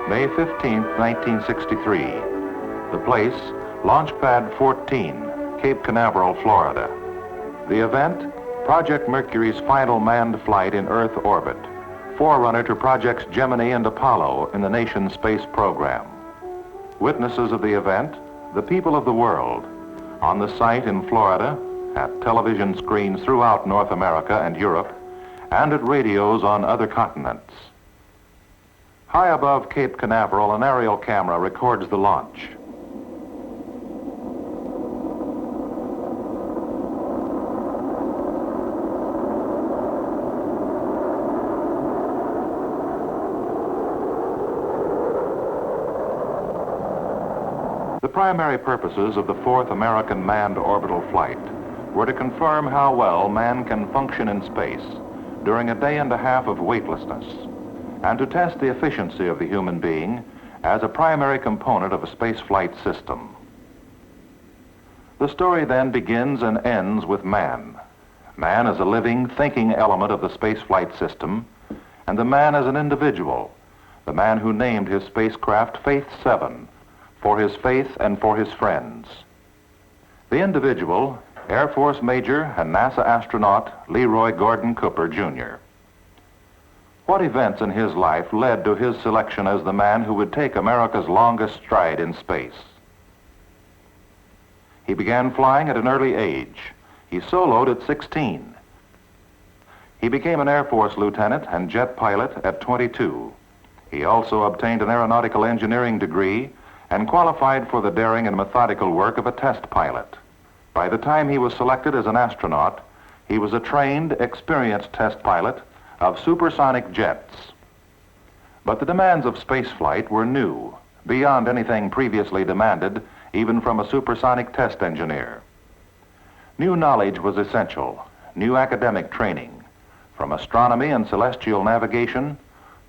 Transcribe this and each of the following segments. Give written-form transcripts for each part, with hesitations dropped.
May 15, 1963. The place, Launchpad 14, Cape Canaveral, Florida. The event, Project Mercury's final manned flight in Earth orbit, forerunner to Projects Gemini and Apollo in the nation's space program. Witnesses of the event, the people of the world, on the site in Florida, at television screens throughout North America and Europe, and at radios on other continents. High above Cape Canaveral, an aerial camera records the launch. The primary purposes of the fourth American manned orbital flight were to confirm how well man can function in space during a day and a half of weightlessness, and to test the efficiency of the human being as a primary component of a spaceflight system. The story then begins and ends with man. Man as a living, thinking element of the spaceflight system, and the man as an individual, the man who named his spacecraft Faith 7, for his faith and for his friends. The individual, Air Force Major and NASA astronaut Leroy Gordon Cooper, Jr. What events in his life led to his selection as the man who would take America's longest stride in space? He began flying at an early age. He soloed at 16. He became an Air Force lieutenant and jet pilot at 22. He also obtained an aeronautical engineering degree and qualified for the daring and methodical work of a test pilot. By the time he was selected as an astronaut, he was a trained, experienced test pilot of supersonic jets. But the demands of spaceflight were new, beyond anything previously demanded, even from a supersonic test engineer. New knowledge was essential, new academic training, from astronomy and celestial navigation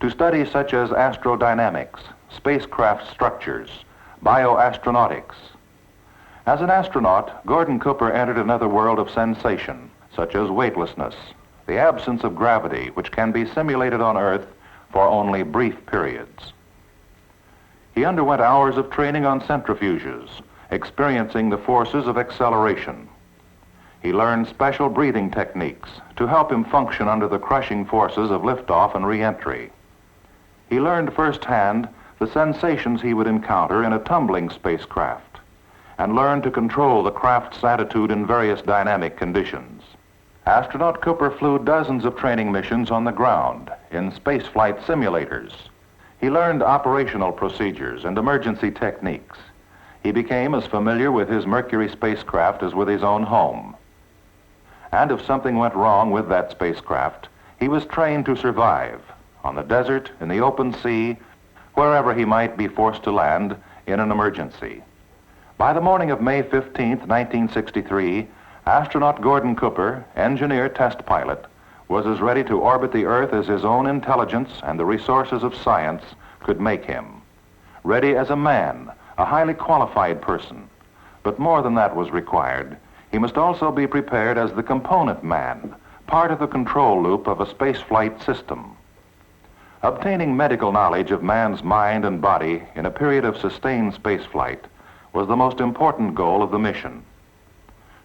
to studies such as astrodynamics, spacecraft structures, bioastronautics. As an astronaut, Gordon Cooper entered another world of sensation, such as weightlessness, the absence of gravity, which can be simulated on Earth for only brief periods. He underwent hours of training on centrifuges, experiencing the forces of acceleration. He learned special breathing techniques to help him function under the crushing forces of liftoff and re-entry. He learned firsthand the sensations he would encounter in a tumbling spacecraft, and learned to control the craft's attitude in various dynamic conditions. Astronaut Cooper flew dozens of training missions on the ground in spaceflight simulators. He learned operational procedures and emergency techniques. He became as familiar with his Mercury spacecraft as with his own home. And if something went wrong with that spacecraft, he was trained to survive on the desert, in the open sea, wherever he might be forced to land in an emergency. By the morning of May 15, 1963, astronaut Gordon Cooper, engineer test pilot, was as ready to orbit the Earth as his own intelligence and the resources of science could make him. Ready as a man, a highly qualified person. But more than that was required. He must also be prepared as the component man, part of the control loop of a spaceflight system. Obtaining medical knowledge of man's mind and body in a period of sustained spaceflight was the most important goal of the mission.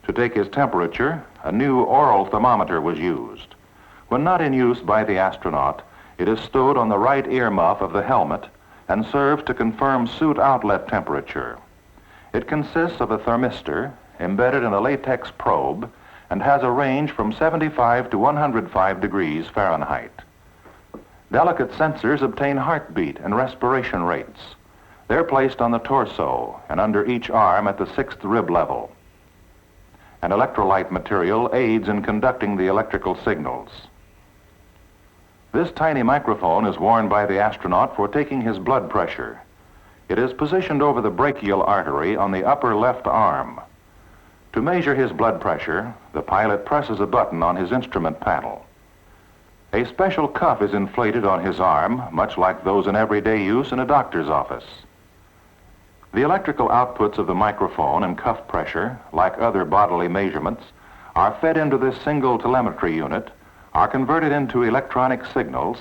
To take his temperature, a new oral thermometer was used. When not in use by the astronaut, it is stowed on the right earmuff of the helmet and serves to confirm suit outlet temperature. It consists of a thermistor embedded in a latex probe and has a range from 75 to 105 degrees Fahrenheit. Delicate sensors obtain heartbeat and respiration rates. They're placed on the torso and under each arm at the 6th rib level. An electrolyte material aids in conducting the electrical signals. This tiny microphone is worn by the astronaut for taking his blood pressure. It is positioned over the brachial artery on the upper left arm. To measure his blood pressure, the pilot presses a button on his instrument panel. A special cuff is inflated on his arm, much like those in everyday use in a doctor's office. The electrical outputs of the microphone and cuff pressure, like other bodily measurements, are fed into this single telemetry unit, are converted into electronic signals,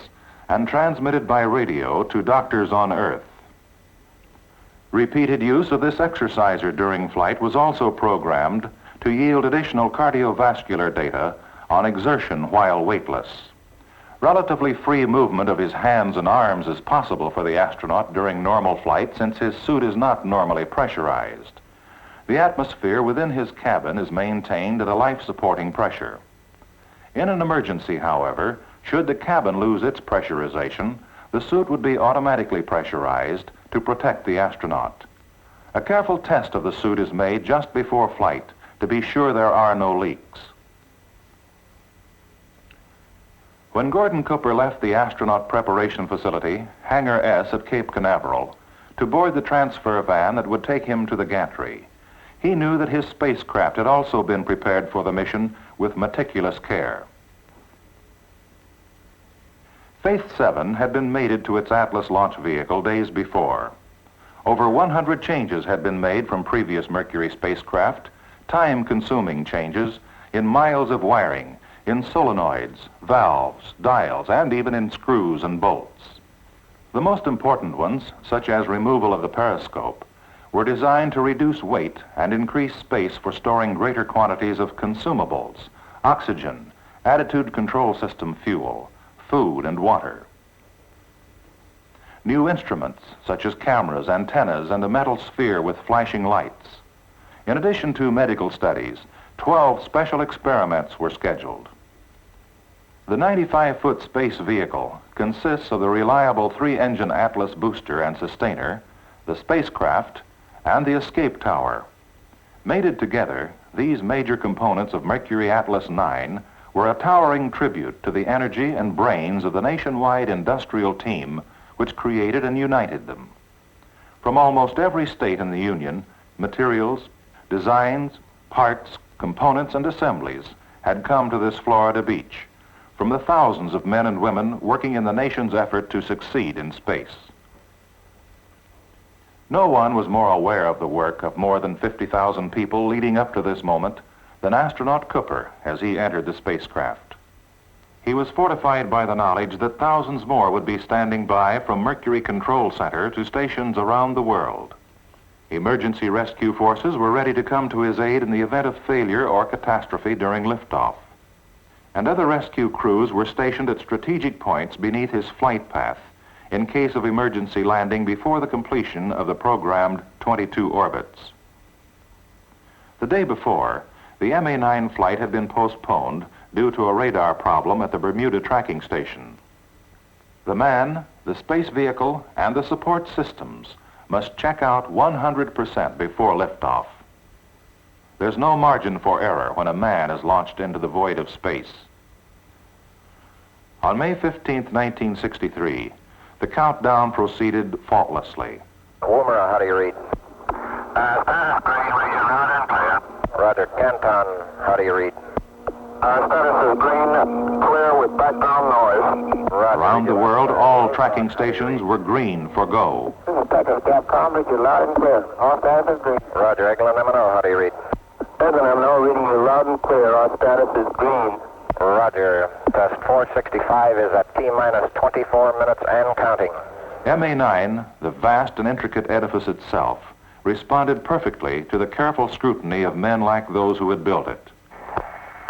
and transmitted by radio to doctors on Earth. Repeated use of this exerciser during flight was also programmed to yield additional cardiovascular data on exertion while weightless. Relatively free movement of his hands and arms is possible for the astronaut during normal flight since his suit is not normally pressurized. The atmosphere within his cabin is maintained at a life-supporting pressure. In an emergency, however, should the cabin lose its pressurization, the suit would be automatically pressurized to protect the astronaut. A careful test of the suit is made just before flight to be sure there are no leaks. When Gordon Cooper left the astronaut preparation facility, Hangar S at Cape Canaveral, to board the transfer van that would take him to the gantry, he knew that his spacecraft had also been prepared for the mission with meticulous care. Faith 7 had been mated to its Atlas launch vehicle days before. Over 100 changes had been made from previous Mercury spacecraft, time-consuming changes in miles of wiring, in solenoids, valves, dials, and even in screws and bolts. The most important ones, such as removal of the periscope, were designed to reduce weight and increase space for storing greater quantities of consumables, oxygen, attitude control system fuel, food, and water. New instruments, such as cameras, antennas, and a metal sphere with flashing lights. In addition to medical studies, 12 special experiments were scheduled. The 95-foot space vehicle consists of the reliable 3-engine Atlas booster and sustainer, the spacecraft, and the escape tower. Mated together, these major components of Mercury-Atlas 9 were a towering tribute to the energy and brains of the nationwide industrial team which created and united them. From almost every state in the Union, materials, designs, parts, components, and assemblies had come to this Florida beach from the thousands of men and women working in the nation's effort to succeed in space. No one was more aware of the work of more than 50,000 people leading up to this moment than astronaut Cooper as he entered the spacecraft. He was fortified by the knowledge that thousands more would be standing by from Mercury Control Center to stations around the world. Emergency rescue forces were ready to come to his aid in the event of failure or catastrophe during liftoff. And other rescue crews were stationed at strategic points beneath his flight path in case of emergency landing before the completion of the programmed 22 orbits. The day before, the MA-9 flight had been postponed due to a radar problem at the Bermuda tracking station. The man, the space vehicle, and the support systems must check out 100% before liftoff. There's no margin for error when a man is launched into the void of space. On May 15, 1963, the countdown proceeded faultlessly. Woomer, how do you read? Green, reading loud and clear. Roger. Canton, how do you read? Status is green, clear with background noise. Roger. Around the world, all tracking stations were green for go. This is Texas Capcom, read you loud and clear. All status is green. Roger. Eglin, M&O, how do you read? Eglin, M&O, reading you loud and clear. Our status is green. Roger. Test 465 is at T-minus 24 minutes and counting. MA-9, the vast and intricate edifice itself, responded perfectly to the careful scrutiny of men like those who had built it.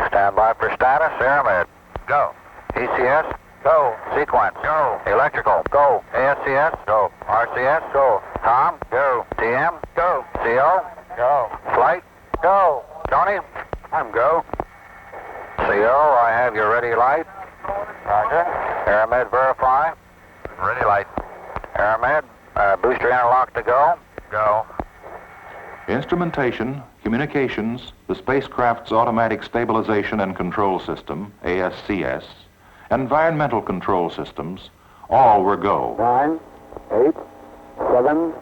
Stand by for status. Airmed. Go. ECS. Go. Sequence. Go. Electrical. Go. ASCS. Go. RCS. Go. Tom. Go. TM. Go. CO. Go. Flight. Go. Tony. I'm go. CO, I have your ready light. Roger. Airmed, verify. Ready light. Airmed, booster interlock to go. Go. Instrumentation, communications, the spacecraft's automatic stabilization and control system, ASCS, environmental control systems, all were go. 9, 8, 7,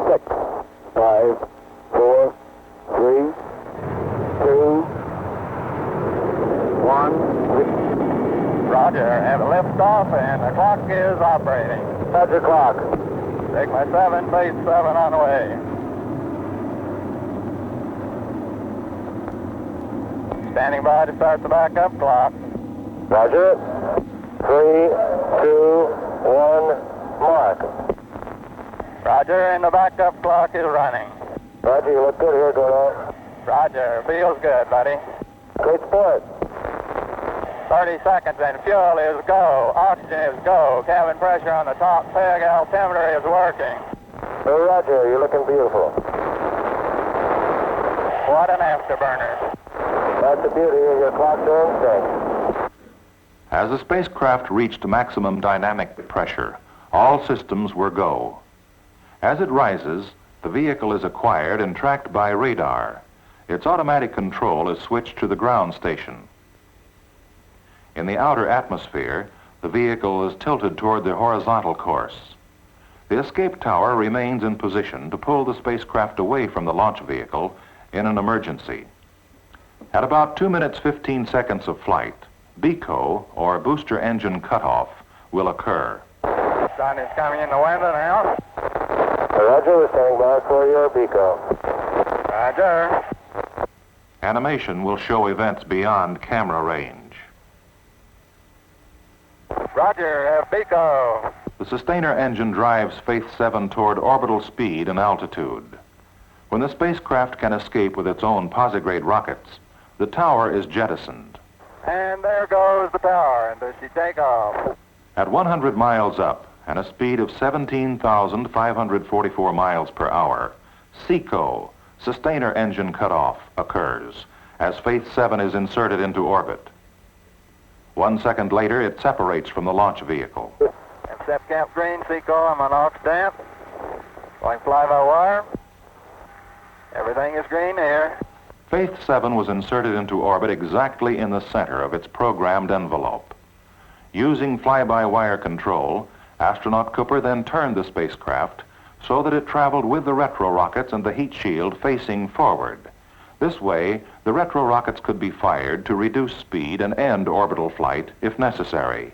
6, 5, 4, 3, 2, 1. Roger, have a liftoff and the clock is operating. That's your clock. Sigma 7, base 7 on the way. Standing by to start the backup clock. Roger. 3, 2, 1, mark. Roger, and the backup clock is running. Roger, you look good here, Goddard. Roger, feels good, buddy. Great sport. 30 seconds and fuel is go. Oxygen is go. Cabin pressure on the top peg altimeter is working. Hey, Roger, you're looking beautiful. What an afterburner. That's the beauty of your clock doing thing. As the spacecraft reached maximum dynamic pressure, all systems were go. As it rises, the vehicle is acquired and tracked by radar. Its automatic control is switched to the ground station. In the outer atmosphere, the vehicle is tilted toward the horizontal course. The escape tower remains in position to pull the spacecraft away from the launch vehicle in an emergency. At about 2 minutes 15 seconds of flight, BECO, or booster engine cutoff, will occur. Sun is coming in the window now. Roger, we're standing by for your BECO. Roger. Animation will show events beyond camera range. Roger, BECO. The sustainer engine drives Faith 7 toward orbital speed and altitude. When the spacecraft can escape with its own posigrade rockets, the tower is jettisoned. And there goes the tower, and does she take off? At 100 miles up and a speed of 17,544 miles per hour, SECO, sustainer engine cutoff, occurs as Faith 7 is inserted into orbit. 1 second later, it separates from the launch vehicle. Accept cap green, SECO, I'm on off stamp. Going fly-by-wire. Everything is green here. Faith 7 was inserted into orbit exactly in the center of its programmed envelope. Using fly-by-wire control, astronaut Cooper then turned the spacecraft so that it traveled with the retro rockets and the heat shield facing forward. This way, the retro rockets could be fired to reduce speed and end orbital flight if necessary.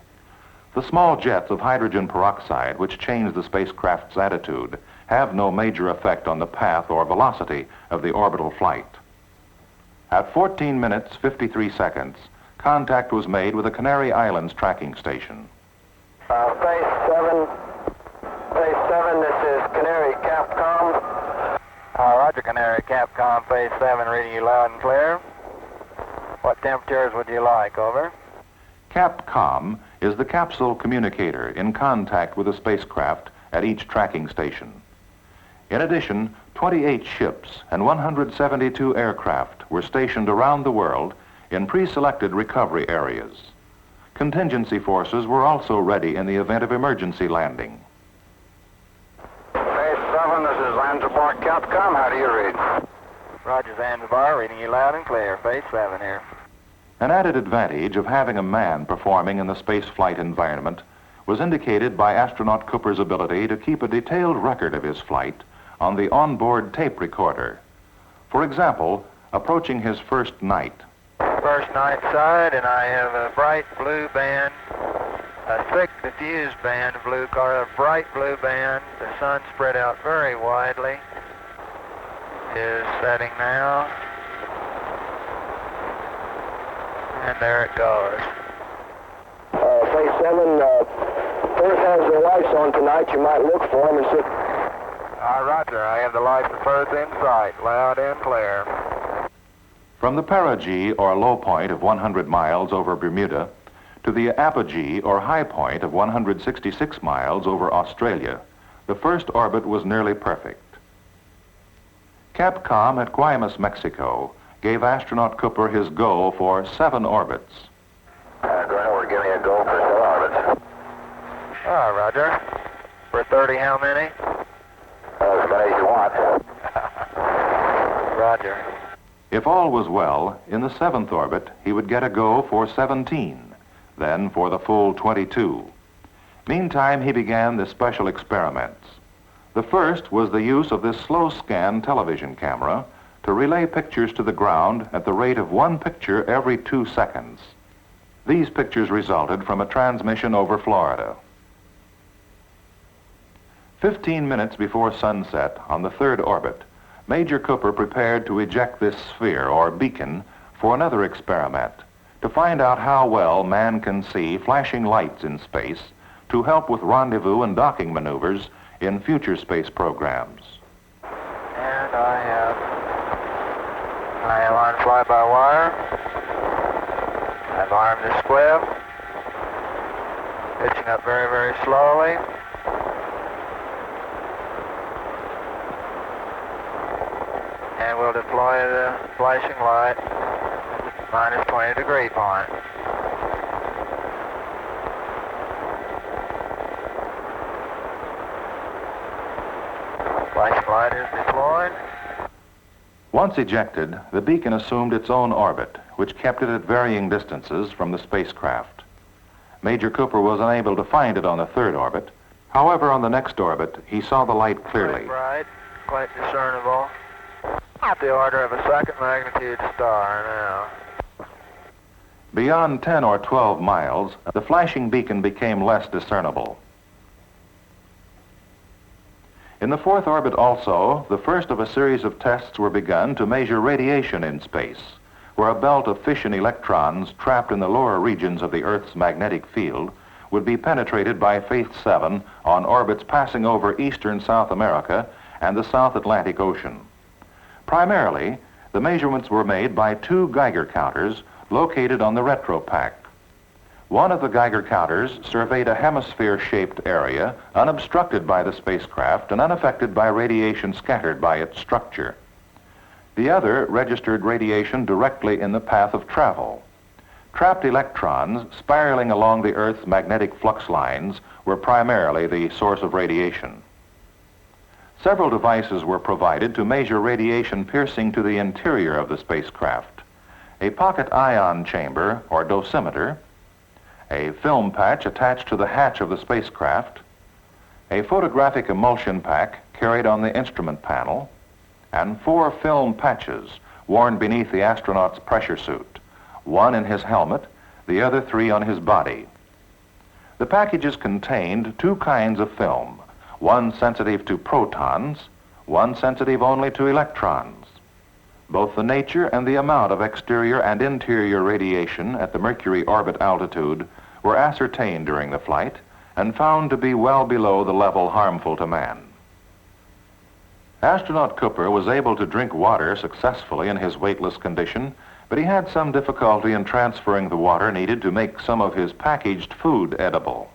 The small jets of hydrogen peroxide, which change the spacecraft's attitude, have no major effect on the path or velocity of the orbital flight. At 14 minutes 53 seconds, contact was made with the Canary Islands tracking station. Phase 7, this is Canary Capcom. Roger, Canary Capcom, Phase 7, reading you loud and clear. What temperatures would you like, over? Capcom is the capsule communicator in contact with the spacecraft at each tracking station. In addition, 28 ships and 172 aircraft were stationed around the world in pre-selected recovery areas. Contingency forces were also ready in the event of emergency landing. Phase 7, this is Zanzibar Capcom. How do you read? Roger, Zanzibar, reading you loud and clear. Phase 7 here. An added advantage of having a man performing in the spaceflight environment was indicated by astronaut Cooper's ability to keep a detailed record of his flight on the onboard tape recorder. For example, approaching his first night. First night side, and I have a bright blue band, a thick diffused band of blue color, a bright blue band. The sun spread out very widely. Is setting now. And there it goes. Phase 7, Perth has their lights on tonight. You might look for them and see. Roger, I have the lights of Perth in sight, loud and clear. From the perigee or low point of 100 miles over Bermuda to the apogee or high point of 166 miles over Australia, the first orbit was nearly perfect. Capcom at Guaymas, Mexico, gave astronaut Cooper his go for 7 orbits. Go ahead, we're giving you a go for 7 orbits. Roger. For 30, how many? As many as you want. Roger. If all was well, in the 7th orbit, he would get a go for 17, then for the full 22. Meantime, he began the special experiments. The first was the use of this slow-scan television camera to relay pictures to the ground at the rate of 1 picture every 2 seconds. These pictures resulted from a transmission over Florida. 15 minutes before sunset on the 3rd orbit, Major Cooper prepared to eject this sphere or beacon for another experiment to find out how well man can see flashing lights in space to help with rendezvous and docking maneuvers in future space programs. And I am on fly-by-wire. I've armed the squib. Pitching up very, very slowly. And we'll deploy the flashing light at the minus 20 degree point. Flashing light is deployed. Once ejected, the beacon assumed its own orbit, which kept it at varying distances from the spacecraft. Major Cooper was unable to find it on the third orbit. However, on the next orbit, he saw the light clearly. Quite bright, quite discernible. The order of a second magnitude star now. Beyond 10 or 12 miles, the flashing beacon became less discernible. In the fourth orbit also, the first of a series of tests were begun to measure radiation in space, where a belt of fission electrons trapped in the lower regions of the Earth's magnetic field would be penetrated by Faith 7 on orbits passing over eastern South America and the South Atlantic Ocean. Primarily, the measurements were made by two Geiger counters located on the retropack. One of the Geiger counters surveyed a hemisphere-shaped area unobstructed by the spacecraft and unaffected by radiation scattered by its structure. The other registered radiation directly in the path of travel. Trapped electrons spiraling along the Earth's magnetic flux lines were primarily the source of radiation. Several devices were provided to measure radiation piercing to the interior of the spacecraft. A pocket ion chamber, or dosimeter, a film patch attached to the hatch of the spacecraft, a photographic emulsion pack carried on the instrument panel, and 4 film patches worn beneath the astronaut's pressure suit, one in his helmet, the other 3 on his body. The packages contained 2 kinds of film, one sensitive to protons, one sensitive only to electrons. Both the nature and the amount of exterior and interior radiation at the Mercury orbit altitude were ascertained during the flight and found to be well below the level harmful to man. Astronaut Cooper was able to drink water successfully in his weightless condition, but he had some difficulty in transferring the water needed to make some of his packaged food edible.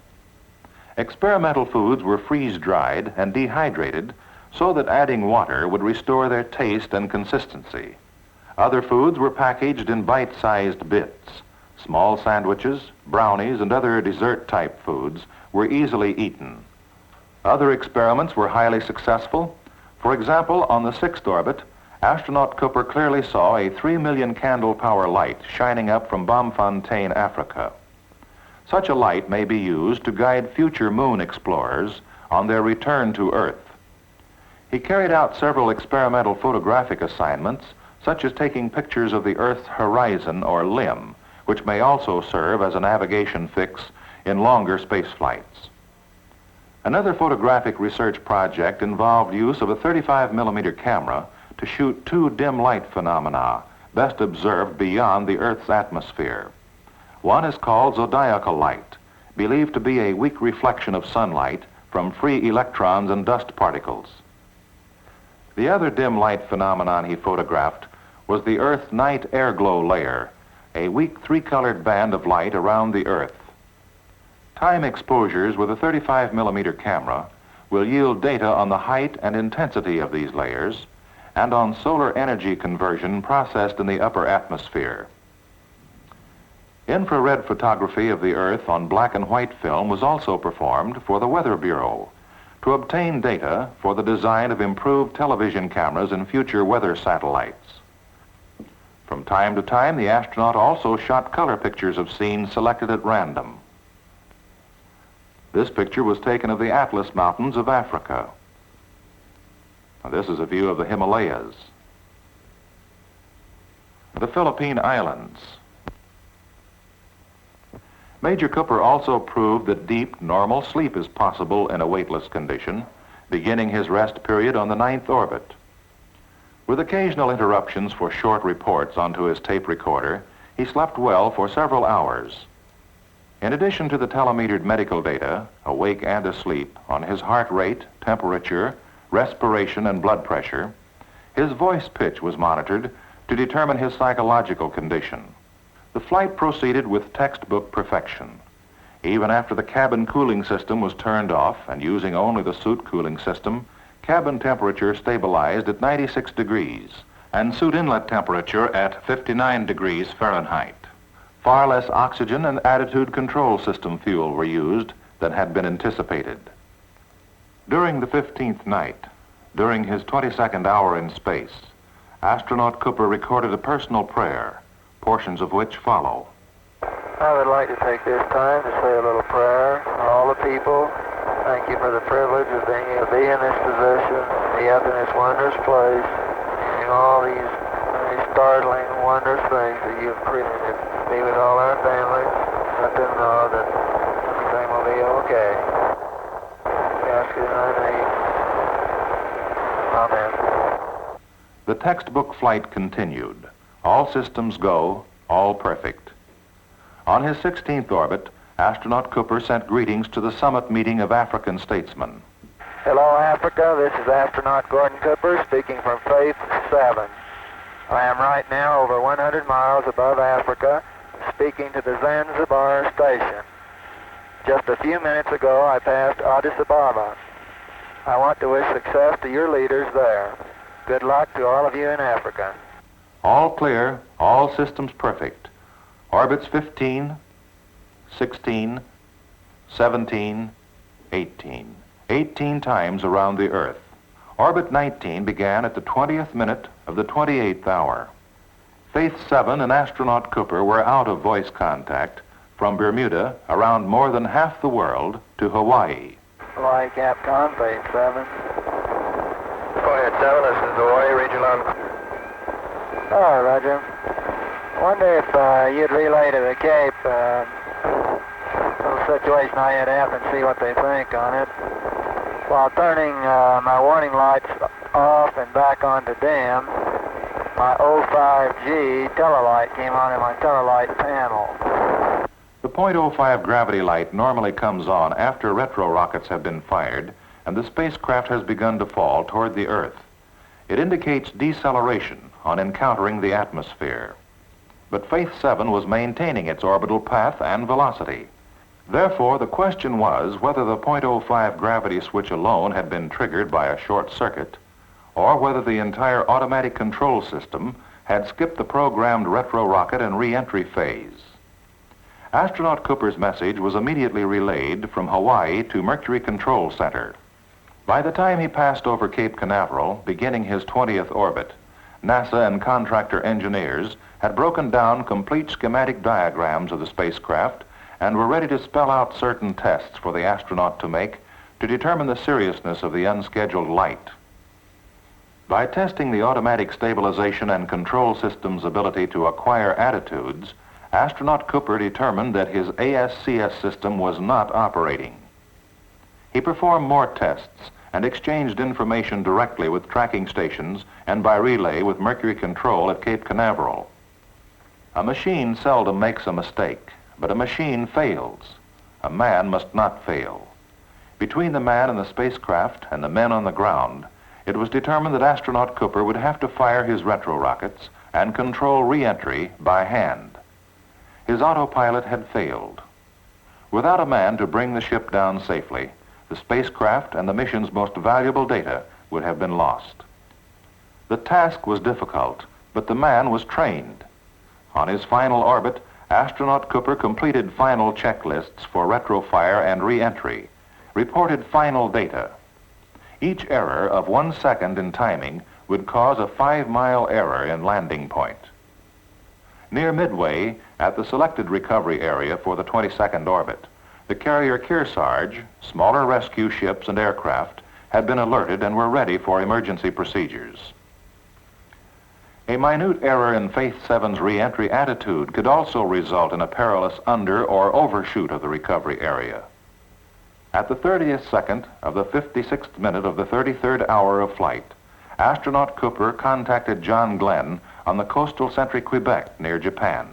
Experimental foods were freeze-dried and dehydrated so that adding water would restore their taste and consistency. Other foods were packaged in bite-sized bits. Small sandwiches, brownies, and other dessert-type foods were easily eaten. Other experiments were highly successful. For example, on the 6th orbit, astronaut Cooper clearly saw a 3 million candle power light shining up from Bomfontein, Africa. Such a light may be used to guide future moon explorers on their return to Earth. He carried out several experimental photographic assignments, such as taking pictures of the Earth's horizon or limb, which may also serve as a navigation fix in longer space flights. Another photographic research project involved use of a 35mm camera to shoot 2 dim light phenomena best observed beyond the Earth's atmosphere. One is called zodiacal light, believed to be a weak reflection of sunlight from free electrons and dust particles. The other dim light phenomenon he photographed was the Earth's night airglow layer, a weak 3-colored band of light around the Earth. Time exposures with a 35mm camera will yield data on the height and intensity of these layers and on solar energy conversion processed in the upper atmosphere. Infrared photography of the Earth on black and white film was also performed for the Weather Bureau to obtain data for the design of improved television cameras in future weather satellites. From time to time, the astronaut also shot color pictures of scenes selected at random. This picture was taken of the Atlas Mountains of Africa. Now, this is a view of the Himalayas, the Philippine Islands. Major Cooper also proved that deep, normal sleep is possible in a weightless condition, beginning his rest period on the 9th orbit. With occasional interruptions for short reports onto his tape recorder, he slept well for several hours. In addition to the telemetered medical data, awake and asleep, on his heart rate, temperature, respiration, and blood pressure, his voice pitch was monitored to determine his psychological condition. The flight proceeded with textbook perfection. Even after the cabin cooling system was turned off and using only the suit cooling system, cabin temperature stabilized at 96 degrees and suit inlet temperature at 59 degrees Fahrenheit. Far less oxygen and attitude control system fuel were used than had been anticipated. During the 15th night, during his 22nd hour in space, astronaut Cooper recorded a personal prayer, portions of which follow. I would like to take this time to say a little prayer for all the people. Thank you for the privilege of being able to be in this position, be up in this wondrous place, and all these very startling, wondrous things that you've created. Be with all our families. Let them know that everything will be okay. We ask it in thy name. Amen. The textbook flight continued. All systems go, all perfect. On his 16th orbit, astronaut Cooper sent greetings to the summit meeting of African statesmen. Hello, Africa. This is astronaut Gordon Cooper speaking from Faith 7. I am right now over 100 miles above Africa, speaking to the Zanzibar station. Just a few minutes ago, I passed Addis Ababa. I want to wish success to your leaders there. Good luck to all of you in Africa. All clear, all systems perfect. Orbits 15, 16, 17, 18. 18 times around the Earth. Orbit 19 began at the 20th minute of the 28th hour. Faith 7 and astronaut Cooper were out of voice contact from Bermuda around more than half the world to Hawaii. Hawaii Capcom, Faith 7. Go ahead, 7. This is Hawaii, regional. Oh, Roger. I wonder if you'd relay to the Cape a little situation I had happen, see what they think on it. While turning my warning lights off and back on to dim, my 05G telelight came on in my telelight panel. The .05 gravity light normally comes on after retro rockets have been fired and the spacecraft has begun to fall toward the Earth. It indicates deceleration on encountering the atmosphere. But Faith 7 was maintaining its orbital path and velocity. Therefore, the question was whether the .05 gravity switch alone had been triggered by a short circuit, or whether the entire automatic control system had skipped the programmed retro rocket and re-entry phase. Astronaut Cooper's message was immediately relayed from Hawaii to Mercury Control Center. By the time he passed over Cape Canaveral, beginning his 20th orbit, NASA and contractor engineers had broken down complete schematic diagrams of the spacecraft and were ready to spell out certain tests for the astronaut to make to determine the seriousness of the unscheduled light. By testing the automatic stabilization and control system's ability to acquire attitudes, astronaut Cooper determined that his ASCS system was not operating. He performed more tests and exchanged information directly with tracking stations and by relay with Mercury Control at Cape Canaveral. A machine seldom makes a mistake, but a machine fails. A man must not fail. Between the man and the spacecraft and the men on the ground, it was determined that astronaut Cooper would have to fire his retro rockets and control re-entry by hand. His autopilot had failed. Without a man to bring the ship down safely, the spacecraft and the mission's most valuable data would have been lost. The task was difficult, but the man was trained. On his final orbit, astronaut Cooper completed final checklists for retrofire and re-entry, reported final data. Each error of 1 second in timing would cause a 5-mile error in landing point. Near midway, at the selected recovery area for the 22nd orbit, the carrier Kearsarge, smaller rescue ships and aircraft had been alerted and were ready for emergency procedures. A minute error in Faith 7's re-entry attitude could also result in a perilous under or overshoot of the recovery area. At the 30th second of the 56th minute of the 33rd hour of flight, astronaut Cooper contacted John Glenn on the coastal Century, Quebec, near Japan.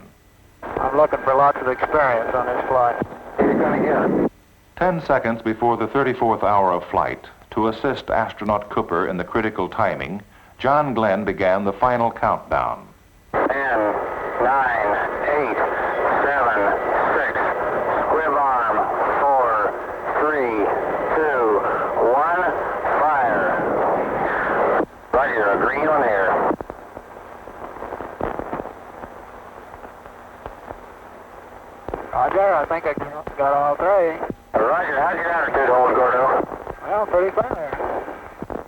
I'm looking for lots of experience on this flight. You're going to get it. 10 seconds before the 34th hour of flight, to assist astronaut Cooper in the critical timing, John Glenn began the final countdown. 10, 9, 8, 7, 6, squib arm, 4, 3, 2, 1, fire. Roger, a green one here. Roger, I think I got all three. Roger, how's your attitude hold, Gordo? Well, pretty fair.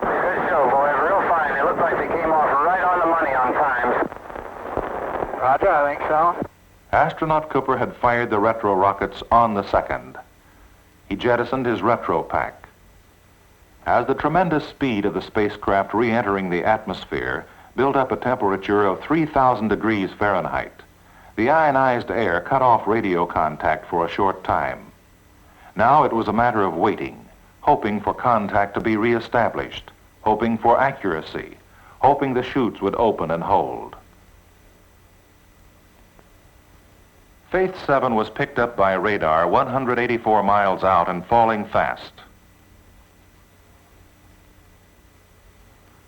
Good show, boys. Real fine. They look like they came off right on the money on time. Roger, I think so. Astronaut Cooper had fired the retro rockets on the second. He jettisoned his retro pack. As the tremendous speed of the spacecraft re-entering the atmosphere built up a temperature of 3,000 degrees Fahrenheit, the ionized air cut off radio contact for a short time. Now it was a matter of waiting, hoping for contact to be reestablished, hoping for accuracy, hoping the chutes would open and hold. Faith 7 was picked up by radar 184 miles out and falling fast.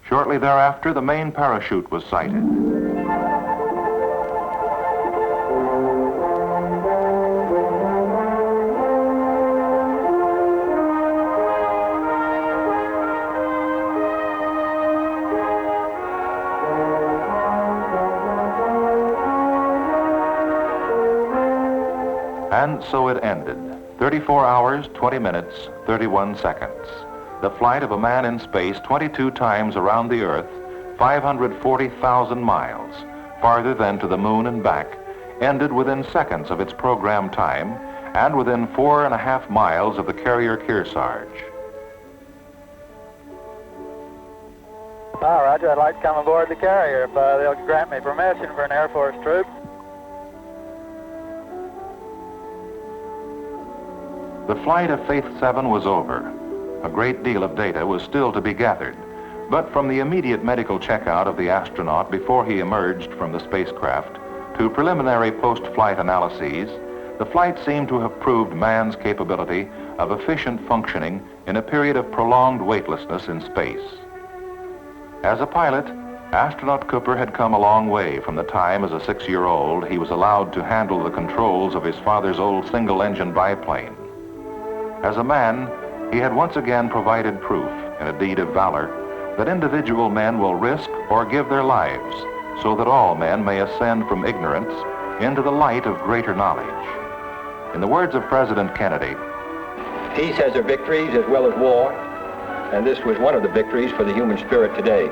Shortly thereafter, the main parachute was sighted. And so it ended. 34 hours, 20 minutes, 31 seconds. The flight of a man in space 22 times around the Earth, 540,000 miles, farther than to the moon and back, ended within seconds of its programmed time and within 4.5 miles of the carrier Kearsarge. Well, Roger, I'd like to come aboard the carrier if they'll grant me permission for an Air Force troop. The flight of Faith 7 was over. A great deal of data was still to be gathered, but from the immediate medical checkout of the astronaut before he emerged from the spacecraft to preliminary post-flight analyses, the flight seemed to have proved man's capability of efficient functioning in a period of prolonged weightlessness in space. As a pilot, astronaut Cooper had come a long way from the time as a 6-year-old he was allowed to handle the controls of his father's old single-engine biplane. As a man, he had once again provided proof in a deed of valor that individual men will risk or give their lives so that all men may ascend from ignorance into the light of greater knowledge. In the words of President Kennedy, peace has her victories as well as war, and this was one of the victories for the human spirit today.